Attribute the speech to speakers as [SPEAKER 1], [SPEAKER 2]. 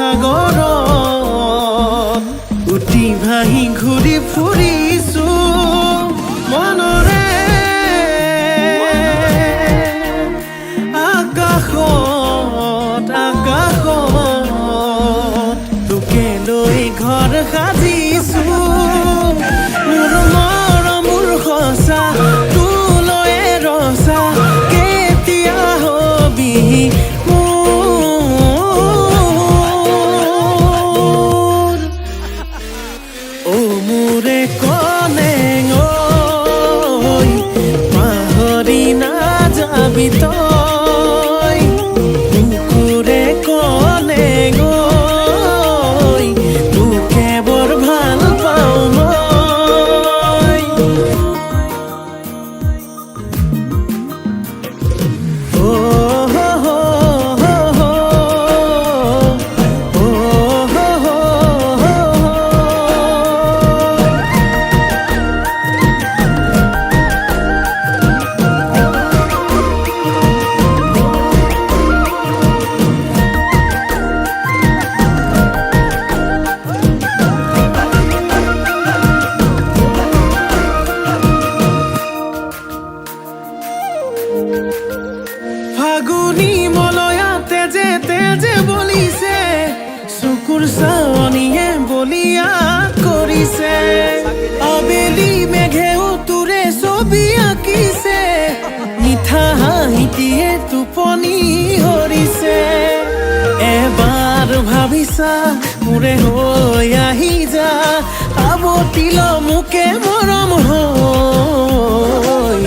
[SPEAKER 1] সাগৰত উটি ভাহি ঘূৰি ফুৰিছো মনৰে আকাশত আকাশত তোকে লৈ ঘৰ সাজিছো মোৰ মৰমৰ সঁচা তোলৈ ৰচা কেতিয়া হবি মোৰে কলেং ঐ পাহৰি নাযাবি তই কুকুৰে কলেং ঐ তোকে বৰ ভাল পাওঁ মই ফাগুনি মলয়াতে তেজে বলিছে চকুৰ চাৱনিয়ে বলিয়া কৰিছে আবেলি মেঘেও তোৰে ছবি আঁকিছে মিঠা হাঁহিটিয়ে টোপনি হৰিছে এবাৰ ভাবিছা মোৰে হৈ আহি যা আৱতিল মোকে মৰম হৈ